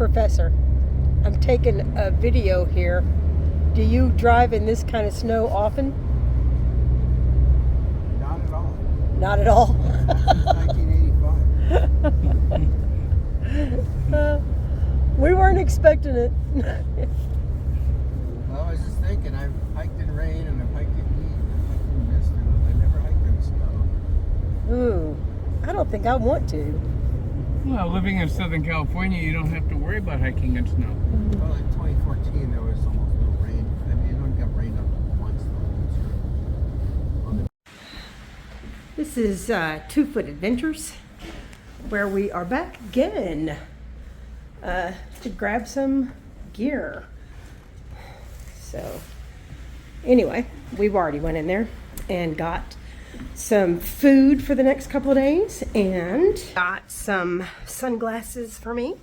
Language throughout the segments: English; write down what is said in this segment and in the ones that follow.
Professor, I'm taking a video here. Do you drive in this kind of snow often? Not at all. Not at all? 1985. We weren't expecting it. Well, I was just thinking, I've hiked in rain and I've hiked in heat and I've hiked in mist and I've never hiked in snow. Ooh, I don't think I want to. Well, living in Southern California, you don't have to worry about hiking in snow. Well, in 2014 there was almost no rain. I mean, it only got rained up once the whole year. This is 2 Foot Adventures, where we are back again to grab some gear. So anyway, we've already went in there and got some food for the next couple of days and got some sunglasses for me,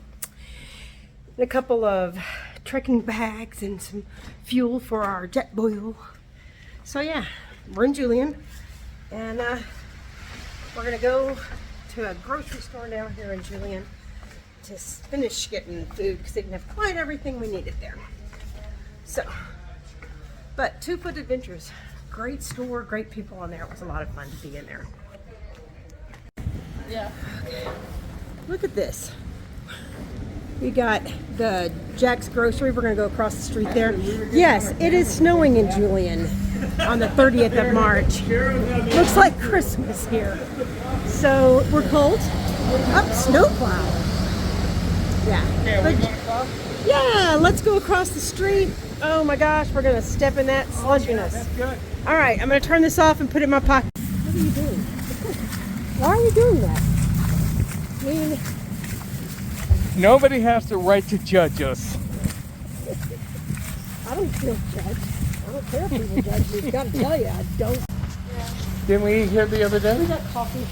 and a couple of trekking bags and some fuel for our jet boil. So yeah, we're in Julian, and we're gonna go to a grocery store down here in Julian to finish getting food because they didn't have quite everything we needed there. So, but 2 Foot Adventures, great store, great people on there. It was a lot of fun to be in there. Yeah. Okay. Look at this. We got the Jack's Grocery. We're gonna go across the street there. Yes, it is snowing in Julian on the 30th of March. Looks like Christmas here. So we're cold. Up snowplow. Yeah. Yeah, let's go across the street. Oh my gosh, we're gonna step in that slushiness. That's good. All right, I'm gonna turn this off and put it in my pocket. What are you doing? Why are you doing that? I mean, Nobody has the right to judge us. I don't feel judged. I don't care if people judge me. I've got to tell you, I don't. Didn't we eat here the other We day? got coffee.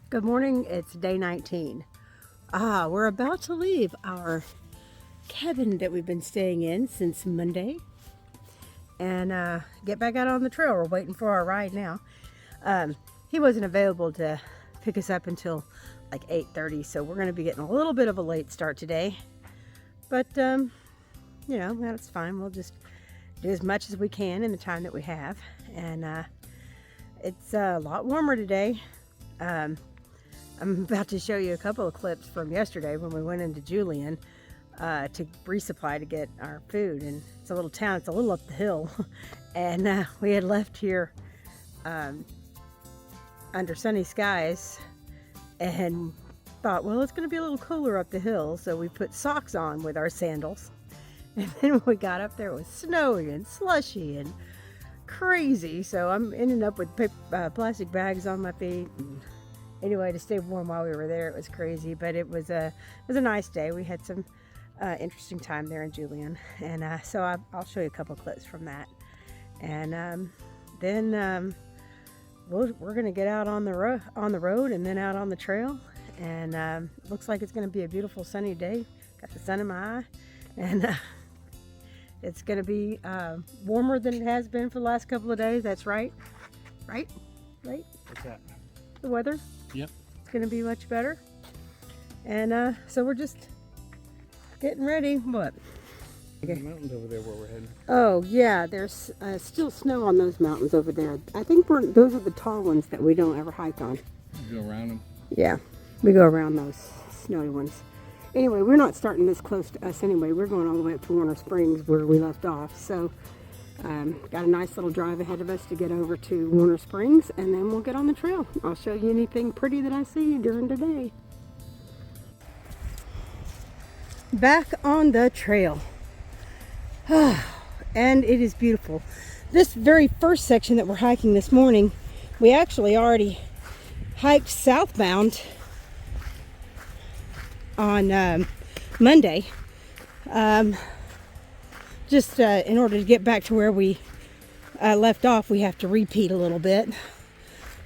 Good morning. It's day 19. We're about to leave our cabin that we've been staying in since Monday and get back out on the trail. We're waiting for our ride now. He wasn't available to pick us up until like 8:30, so we're going to be getting a little bit of a late start today. But, you know, that's fine. We'll just do as much as we can in the time that we have. And it's a lot warmer today. I'm about to show you a couple of clips from yesterday when we went into Julian to Resupply to get our food. And it's a little town, it's a little up the hill. And we had left here under sunny skies and thought, well, it's going to be a little cooler up the hill. So we put socks on with our sandals. And then when we got up there, it was snowy and slushy and crazy. So I'm ending up with plastic bags on my feet. And anyway, to stay warm while we were there, it was crazy, but it was a nice day. We had some interesting time there in Julian, and so I'll show you a couple clips from that, and then we're gonna get out on the road and then out on the trail, and looks like it's gonna be a beautiful sunny day. Got the sun in my eye, and it's gonna be warmer than it has been for the last couple of days. That's right. What's that? The weather. Yep. It's going to be much better. And so we're just getting ready. What? The mountains over there where we're heading. Oh, yeah. There's still snow on those mountains over there. I think those are the tall ones that we don't ever hike on. You go around them. Yeah. We go around those snowy ones. Anyway, we're not starting this close to us anyway. We're going all the way up to Warner Springs where we left off. So got a nice little drive ahead of us to get over to Warner Springs, and then we'll get on the trail. I'll show you anything pretty that I see during the day. Back on the trail. And it is beautiful. This very first section that we're hiking this morning, we actually already hiked southbound on Monday. Just in order to get back to where we left off, we have to repeat a little bit.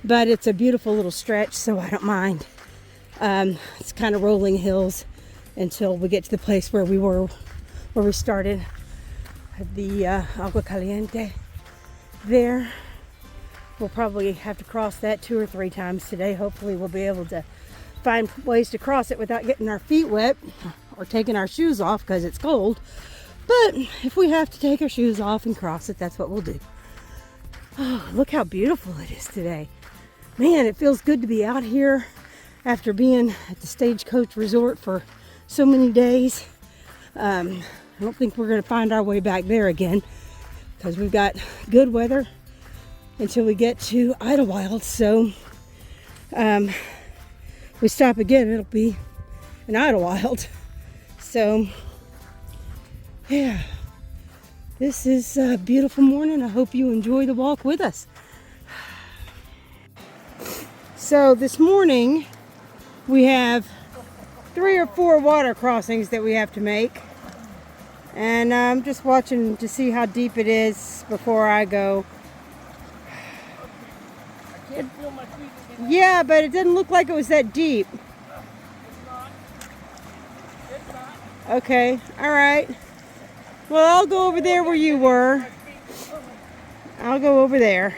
But it's a beautiful little stretch, so I don't mind. It's kind of rolling hills until we get to the place where we started. The Agua Caliente there. We'll probably have to cross that 2 or 3 times today. Hopefully we'll be able to find ways to cross it without getting our feet wet or taking our shoes off because it's cold. But if we have to take our shoes off and cross it, that's what we'll do. Oh, look how beautiful it is today. Man, it feels good to be out here after being at the Stagecoach Resort for so many days. I don't think we're going to find our way back there again because we've got good weather until we get to Idlewild. So we stop again, it'll be in Idlewild. So yeah, this is a beautiful morning. I hope you enjoy the walk with us. So this morning we have 3 or 4 water crossings that we have to make, and I'm just watching to see how deep it is before I go. I can't feel my feet again. Yeah, but it didn't look like it was that deep. It's not. It's not. Okay, all right. Well, I'll go over there where you were. I'll go over there.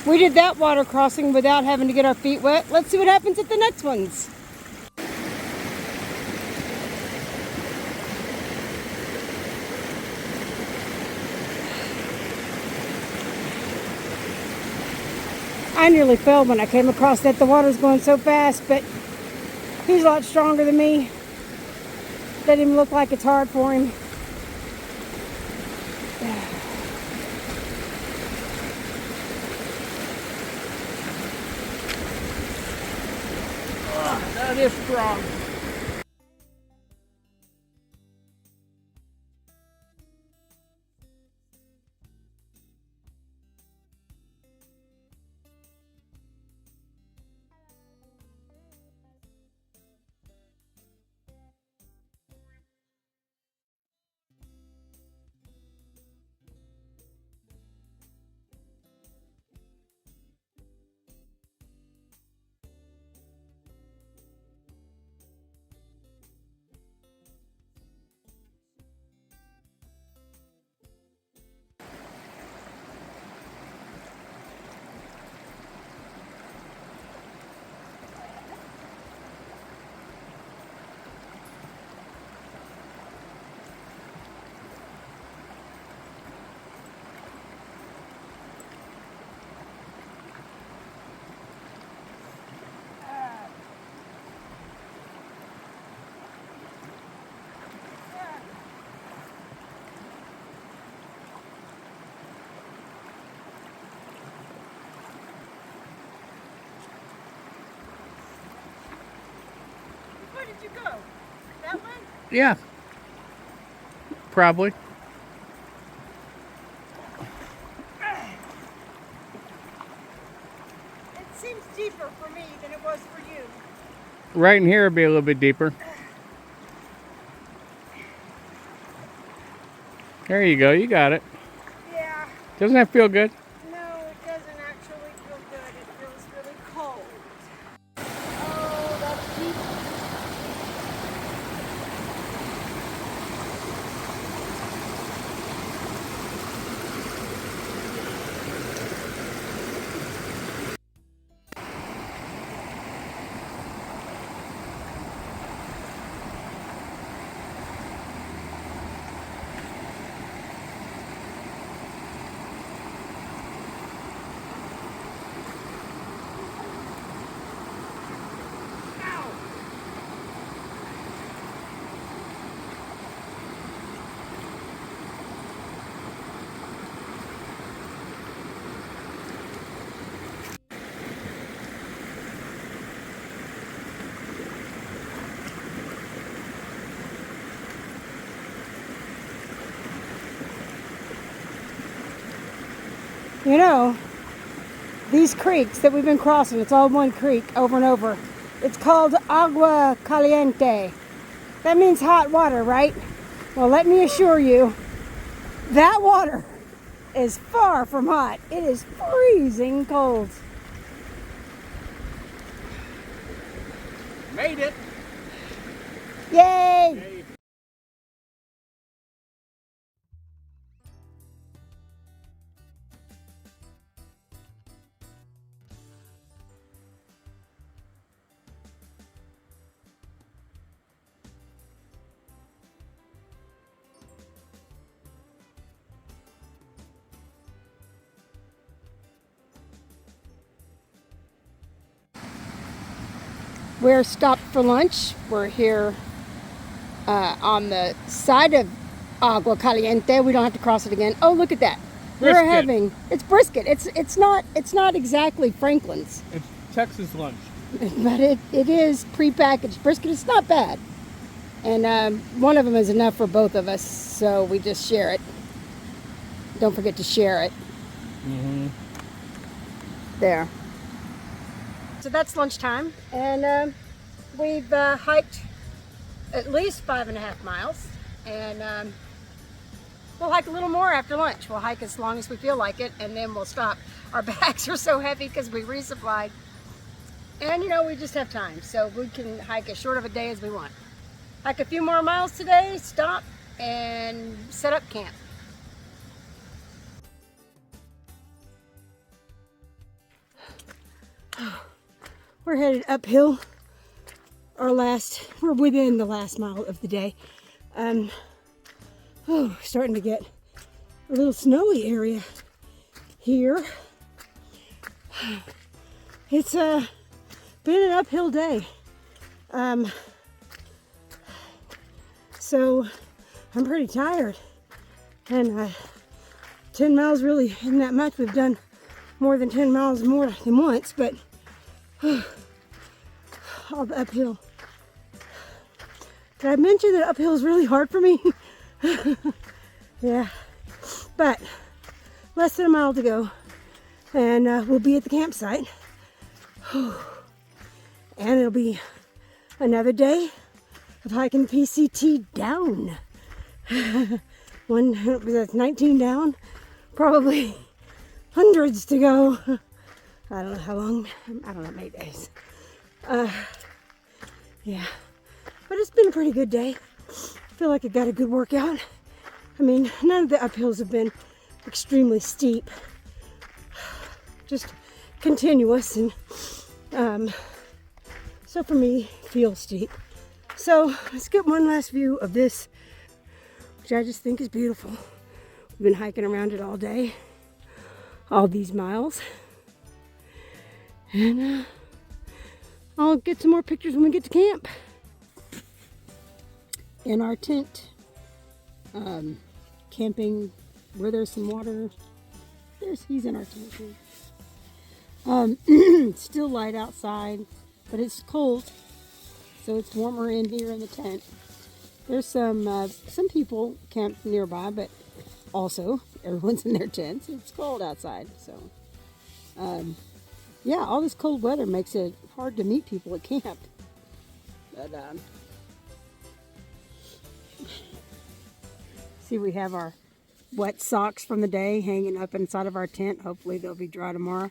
We did that water crossing without having to get our feet wet. Let's see what happens at the next ones. I nearly fell when I came across that. The water's going so fast, but he's a lot stronger than me. Doesn't even look like it's hard for him. That is strong. Where did you go? That way? Yeah. Probably. It seems deeper for me than it was for you. Right in here would be a little bit deeper. There you go. You got it. Yeah. Doesn't that feel good? No, it doesn't actually feel good. It feels really cold. Oh, that's deep. You know, these creeks that we've been crossing, it's all one creek over and over. It's called agua caliente. That means hot water, right? Well, let me assure you, that water is far from hot. It is freezing cold. Made it. Yay! We're stopped for lunch. We're here on the side of Agua Caliente. We don't have to cross it again. Oh, look at that. Brisket. We're having, it's brisket. It's not exactly Franklin's, It's Texas lunch. but it is prepackaged brisket. It's not bad. And one of them is enough for both of us, so we just share it. Don't forget to share it. Mm-hmm. There. So that's lunchtime, and we've hiked at least 5.5 miles, and we'll hike a little more after lunch. We'll hike as long as we feel like it, and then we'll stop. Our bags are so heavy because we resupplied, and you know, we just have time, so we can hike as short of a day as we want. Hike a few more miles today, stop, and set up camp. We're headed uphill. We're within the last mile of the day. Starting to get a little snowy area here. It's been an uphill day. So I'm pretty tired. And 10 miles really isn't that much. We've done more than 10 miles more than once, but all the uphill. Did I mention that uphill is really hard for me? Yeah, but less than a mile to go, and we'll be at the campsite. And it'll be another day of hiking PCT down. That's 19 down, probably hundreds to go. I don't know how long, I don't know, many days. Yeah, but it's been a pretty good day. I feel like I got a good workout. I mean, none of the uphills have been extremely steep, just continuous, and so for me, feels steep. So let's get one last view of this, which I just think is beautiful. We've been hiking around it all day, all these miles. And I'll get some more pictures when we get to camp. In our tent, camping where there's some water. He's in our tent too. Still light outside, but it's cold, so it's warmer in here in the tent. There's some people camped nearby, but also everyone's in their tents. It's cold outside, so yeah, all this cold weather makes it hard to meet people at camp. But see, we have our wet socks from the day hanging up inside of our tent. Hopefully they'll be dry tomorrow.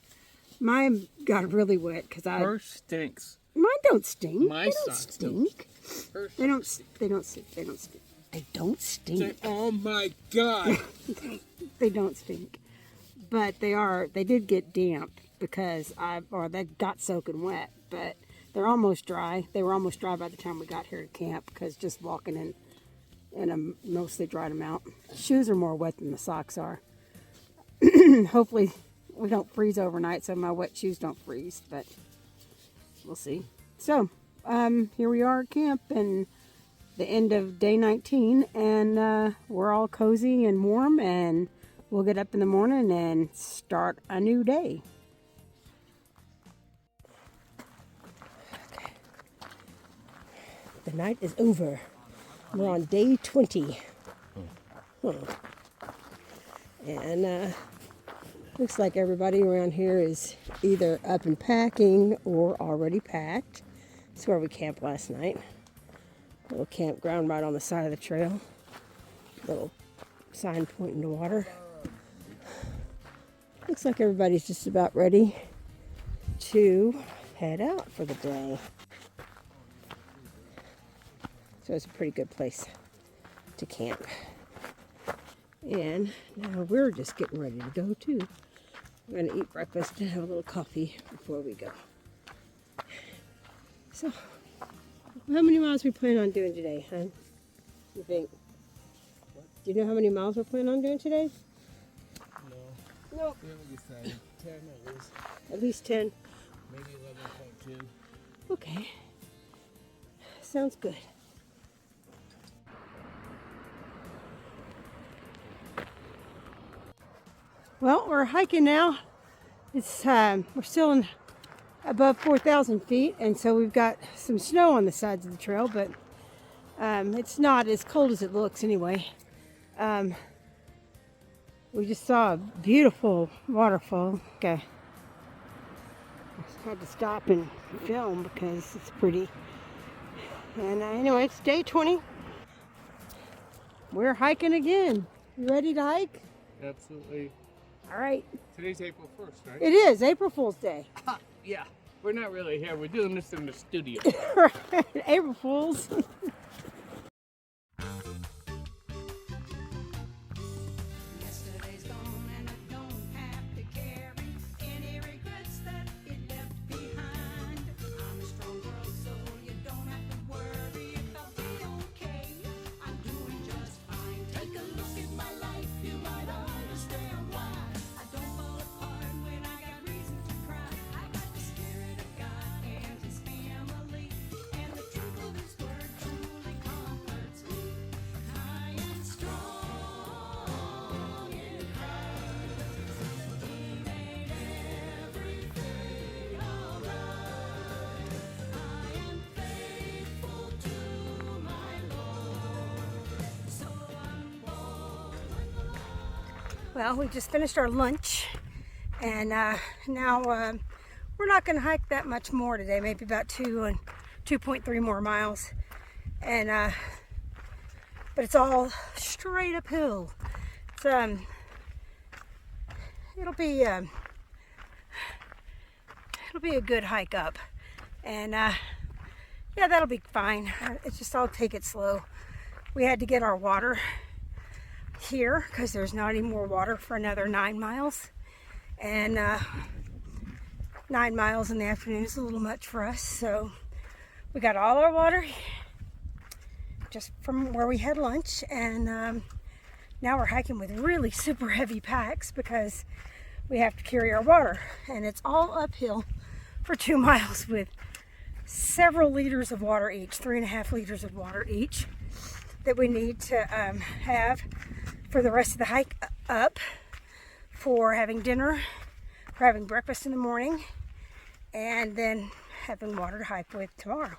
Mine got really wet because Hers stinks. Mine don't stink. My they don't socks stink. Hers They don't stink. They don't stink. Oh my God. They don't stink. But they did get damp because they got soaking wet, but they're almost dry. They were almost dry by the time we got here to camp because just walking in and mostly dried them out. Shoes are more wet than the socks are. Hopefully we don't freeze overnight, so my wet shoes don't freeze, but we'll see. So here we are at camp and the end of day 19, and we're all cozy and warm, and we'll get up in the morning and start a new day. Okay. The night is over. We're on day 20. And looks like everybody around here is either up and packing or already packed. That's where we camped last night. Little campground right on the side of the trail. Little sign pointing to water. Looks like everybody's just about ready to head out for the day. So it's a pretty good place to camp. And now we're just getting ready to go too. We're going to eat breakfast and have a little coffee before we go. So, how many miles we plan on doing today, hon? You think? Do you know how many miles we're planning on doing today? No. No. We haven't decided. 10 at least. At least 10. Maybe 11.2. Okay. sounds good. Well, we're hiking now. It's we're still in above 4,000 feet, and so we've got some snow on the sides of the trail, but it's not as cold as it looks anyway. We just saw a beautiful waterfall. Okay, I had to stop and film because it's pretty. And anyway, it's day 20. We're hiking again. You ready to hike? Absolutely. All right. Today's April 1st, right? It is April Fool's Day. Yeah. We're not really here. We're doing this in the studio. April Fools. Yesterday's gone and I don't have to carry any regrets that it left behind. I'm a strong girl, so you don't have to worry if I'll be okay. I'm doing just fine. Take a look at my life, you might understand why I don't fall apart when I got reason to cry. I got the Spirit of God and His family, and the truth of His word truly comforts me. I am strong in Christ. He made everything alright. I am faithful to my Lord, so I'm bold when the Well, we just finished our lunch, and now we're not going to hike that much more today. Maybe about 2.3 more miles, and but it's all straight uphill. It's it'll be a good hike up, and yeah, that'll be fine. It's just I'll take it slow. We had to get our water here because there's not any more water for another 9 miles, and 9 miles in the afternoon is a little much for us, so we got all our water just from where we had lunch, and now we're hiking with really super heavy packs because we have to carry our water, and it's all uphill for 2 miles with several liters of water each, 3.5 liters of water each, that we need to have for the rest of the hike up, for having dinner, for having breakfast in the morning, and then having water to hike with tomorrow.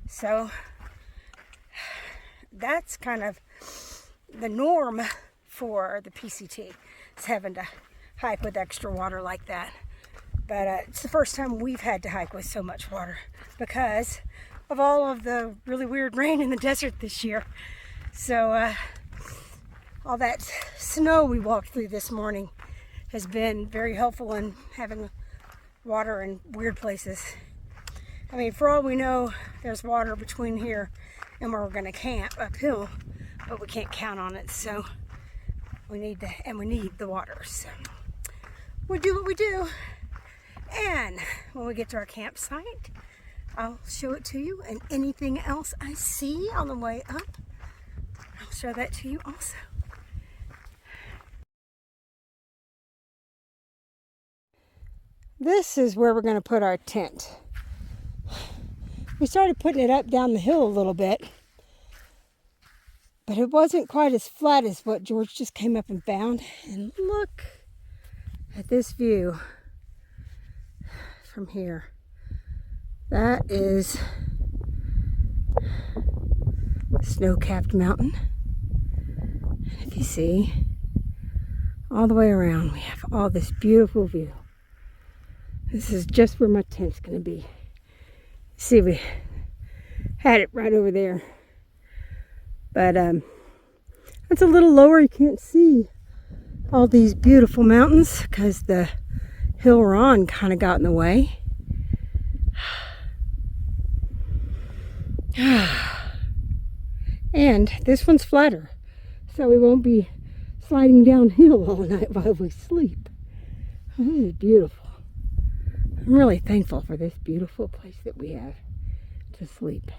So that's kind of the norm for the PCT, is having to hike with extra water like that. But it's the first time we've had to hike with so much water because of all of the really weird rain in the desert this year. So all that snow we walked through this morning has been very helpful in having water in weird places. I mean, for all we know, there's water between here and where we're going to camp uphill, but we can't count on it, so we need the water. So we do what we do, and when we get to our campsite, I'll show it to you, and anything else I see on the way up, I'll show that to you also. This is where we're going to put our tent. We started putting it up down the hill a little bit, but it wasn't quite as flat as what George just came up and found. And look at this view from here. That is snow-capped mountain. And if you see, all the way around, we have all this beautiful view. This is just where my tent's going to be. See, we had it right over there, but it's a little lower. You can't see all these beautiful mountains because the hill we're on kind of got in the way. And this one's flatter, so we won't be sliding downhill all night while we sleep. This is beautiful. I'm really thankful for this beautiful place that we have to sleep.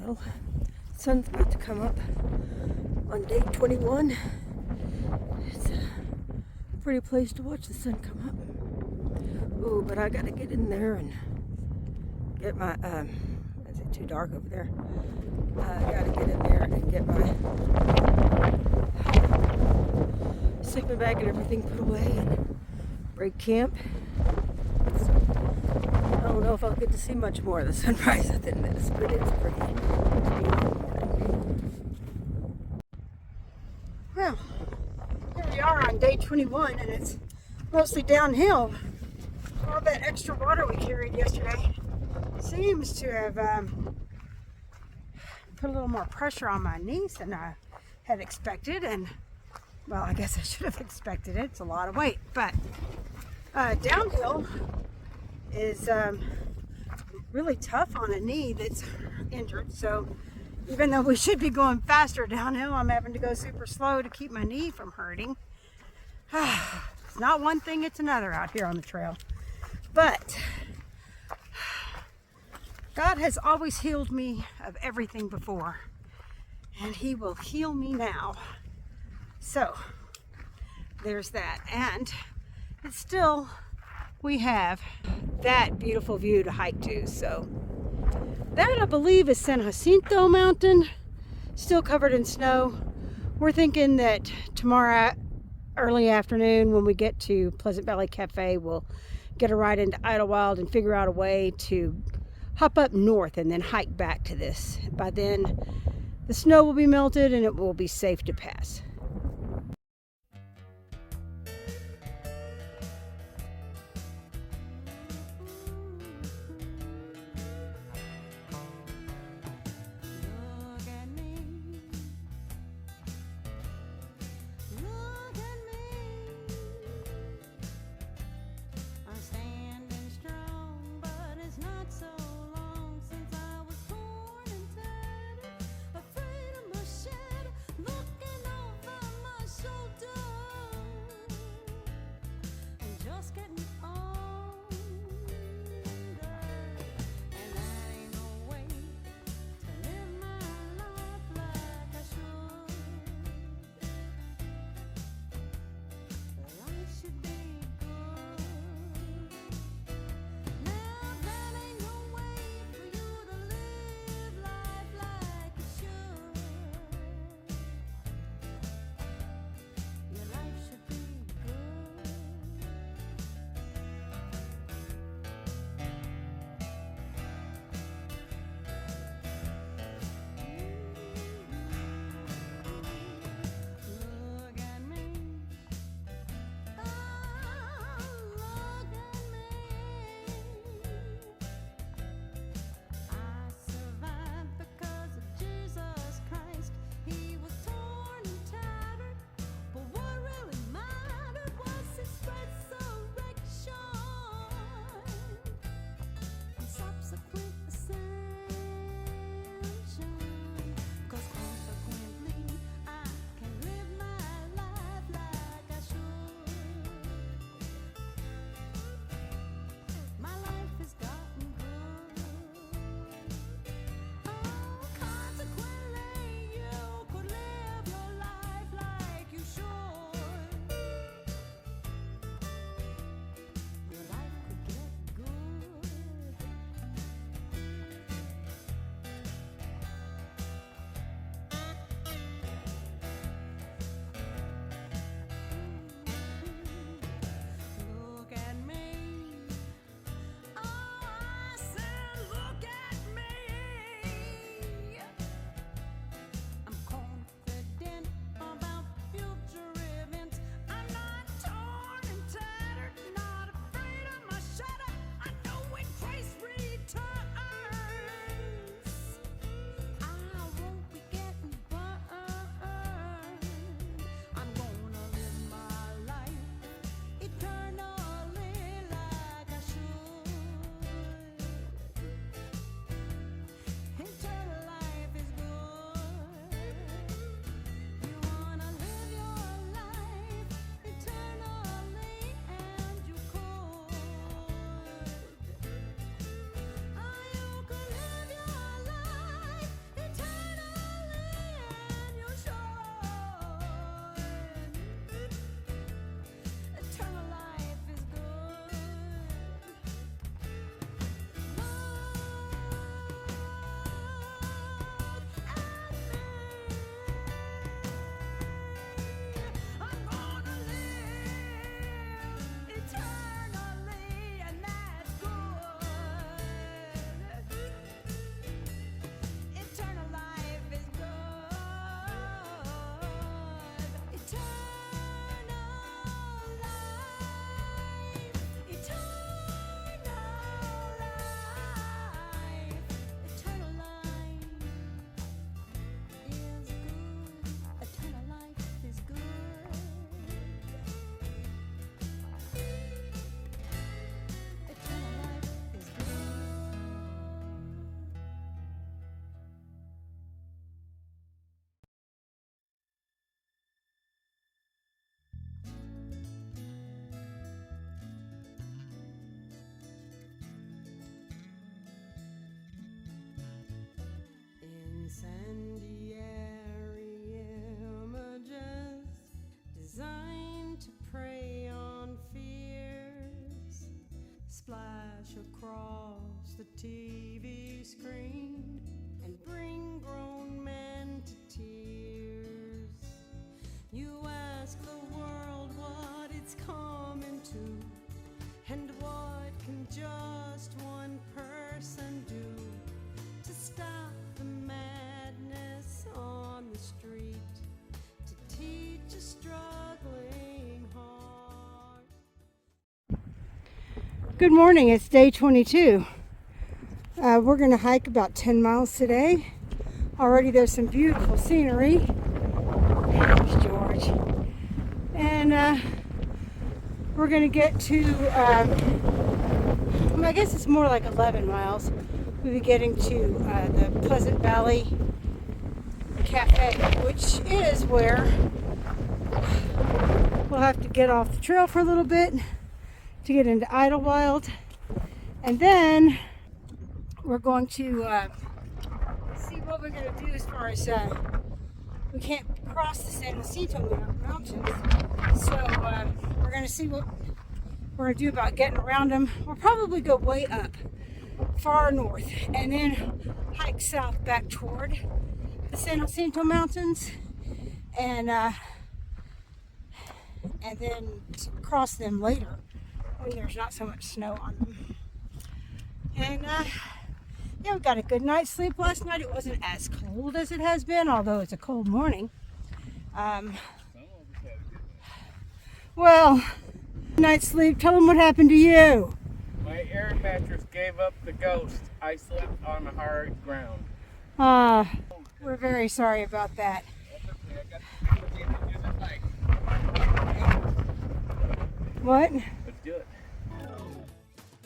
Well, sun's about to come up on day 21. It's a pretty place to watch the sun come up. Ooh, but I gotta get in there and get my, is it too dark over there? I gotta get in there and get my sleeping bag and everything put away and break camp. So, I don't know if I'll get to see much more of the sunrise than this, but it's pretty. Well, here we are on day 21 and it's mostly downhill. All that extra water we carried yesterday seems to have put a little more pressure on my knees than I had expected, and well, I guess I should have expected it. It's a lot of weight, but downhill is really tough on a knee that's injured. So even though we should be going faster downhill, I'm having to go super slow to keep my knee from hurting. It's not one thing, it's another out here on the trail. But God has always healed me of everything before, and He will heal me now. So there's that. And it's still, we have that beautiful view to hike to. So that, I believe, is San Jacinto Mountain, still covered in snow. We're thinking that tomorrow early afternoon when we get to Pleasant Valley Cafe, we'll get a ride into Idlewild and figure out a way to hop up north and then hike back to this. By then, the snow will be melted and it will be safe to pass. Look at me. Look at me. I'm standing strong, but it's not so long since I was torn and tattered, afraid of my shadow looking over across the TV screen and bring grown men to tears. You ask the world what it's coming to, and what can just one person do to stop the madness on the street, to teach a struggling heart. Good morning, it's day 22. We're going to hike about 10 miles today. Already there's some beautiful scenery. There's George. And we're going to get to, I guess it's more like 11 miles. We'll be getting to the Pleasant Valley Cafe, which is where we'll have to get off the trail for a little bit to get into Idlewild, and then we're going to see what we're going to do as far as we can't cross the San Jacinto Mountains, so we're going to see what we're going to do about getting around them. We'll probably go way up, far north, and then hike south back toward the San Jacinto Mountains, and then cross them later when there's not so much snow on them. And yeah, we got a good night's sleep last night. It wasn't as cold as it has been, although it's a cold morning. Well, night's sleep. Tell them what happened to you. My air mattress gave up the ghost. I slept on the hard ground. We're very sorry about that. That's okay. I got to do the hike. What? Let's do it.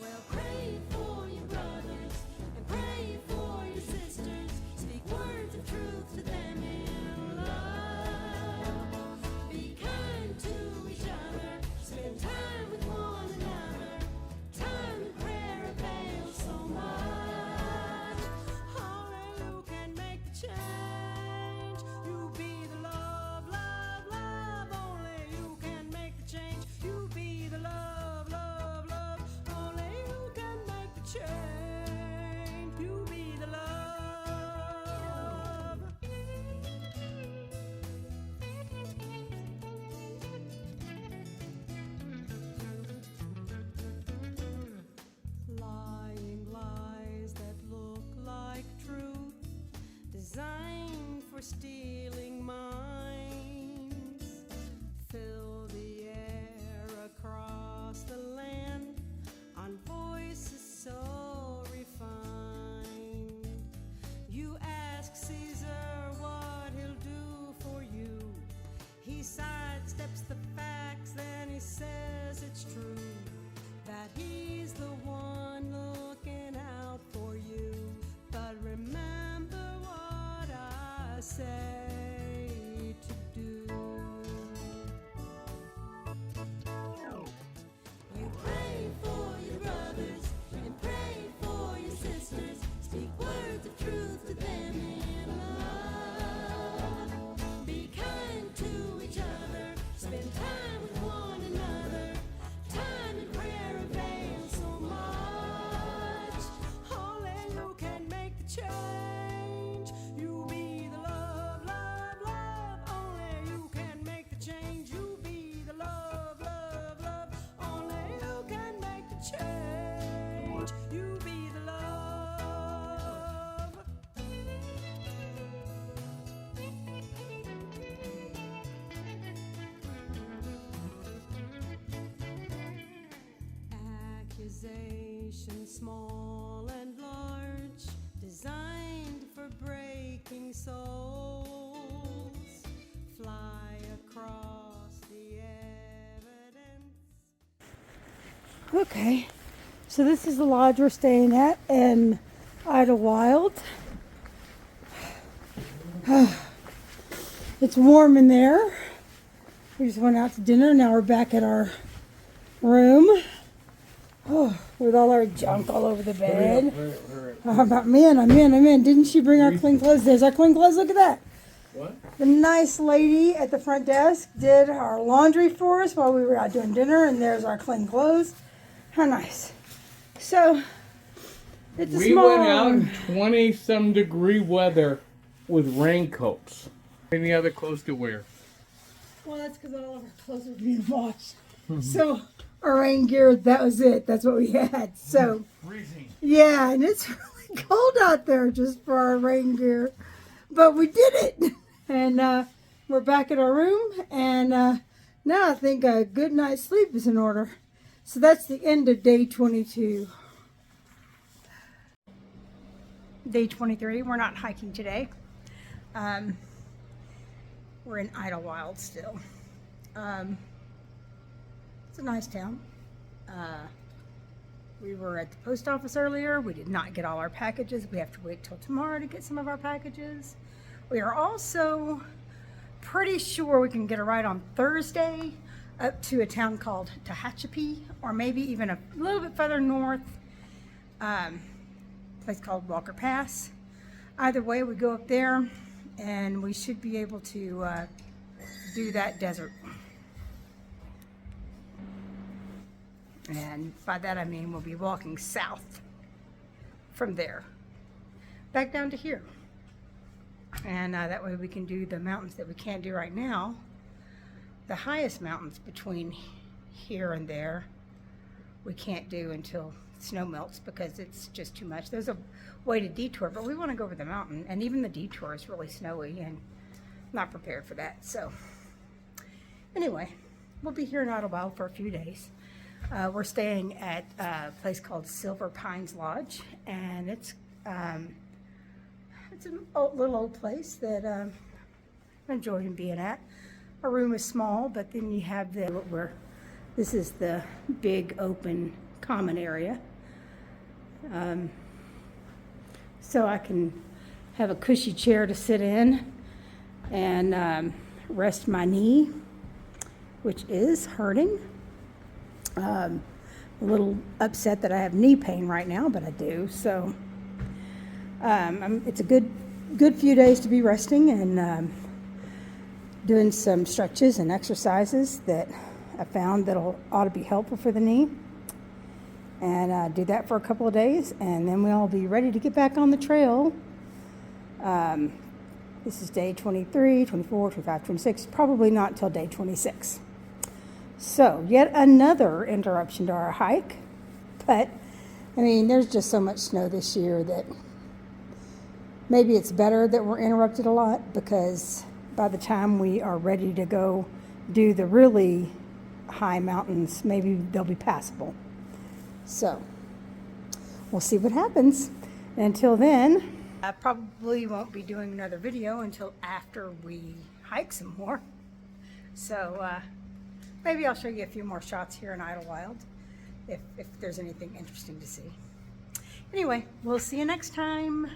Well, pray for your brothers and pray for your sisters. Speak words of truth to them in love. Be kind to each other. Spend time with one another. Time in prayer avails so much. Only you can make the change. You be the love, love, love. Only you can make the change. You be the love, love, love. Only you can make the change. You be the love. Lying lies that look like truth, designed for stealing minds, fill the air across the land on voices so refined. You ask Caesar what he'll do for you. He sidesteps the facts, then he says it's true that he's the one looking out for you. But remember what I say to do. You pray for your brothers and pray for your sisters. Speak words of truth to them in love. Be kind to each other. Spend time with one another. Time in prayer avails so much. Only you can make the change. You be the love, love, love. Only you can make the change. You be the love, love, love. Only you can make the change. You be the love. Accusations small and large, designed for breaking souls, fly across the evidence. Okay, so this is the lodge we're staying at in Idlewild. It's warm in there. We just went out to dinner. Now we're back at our room. Oh, with all our junk all over the bed. I'm in. Didn't she bring our clean clothes? There's our clean clothes. Look at that. What? The nice lady at the front desk did our laundry for us while we were out doing dinner, and there's our clean clothes. How nice. So it's a We small. went out in 20-some degree weather with raincoats. Any other clothes to wear? Well, that's because all of our clothes were being washed. So our rain gear, that was it. That's what we had. So Freezing. yeah, and it's really cold out there just for our rain gear. But we did it. And we're back in our room. And now I think a good night's sleep is in order. So that's the end of day 22. Day 23, we're not hiking today. We're in Idlewild still. It's a nice town. We were at the post office earlier. We did not get all our packages. We have to wait till tomorrow to get some of our packages. We are also pretty sure we can get a ride on Thursday up to a town called Tehachapi, or maybe even a little bit further north, place called Walker Pass. Either way, we go up there and we should be able to do that desert. And by that I mean we'll be walking south from there back down to here. And that way we can do the mountains that we can't do right now. The highest mountains between here and there we can't do until snow melts because it's just too much. There's a way to detour, but we want to go over the mountain, and even the detour is really snowy and not prepared for that. So anyway, we'll be here in Idlewild for a few days. We're staying at a place called Silver Pines Lodge, and it's a little old place that I'm enjoying being at. Our room is small, but then you have this is the big open common area. So I can have a cushy chair to sit in and rest my knee, which is hurting. A little upset that I have knee pain right now, but I do. So it's a good few days to be resting and doing some stretches and exercises that I found that ought to be helpful for the knee. And do that for a couple of days, and then we'll be ready to get back on the trail. This is day 23, 24, 25, 26, probably not until day 26. So, yet another interruption to our hike. But, I mean, there's just so much snow this year that maybe it's better that we're interrupted a lot, because by the time we are ready to go do the really high mountains, maybe they'll be passable. So, we'll see what happens. Until then, I probably won't be doing another video until after we hike some more. So, maybe I'll show you a few more shots here in Idlewild if there's anything interesting to see. Anyway, we'll see you next time.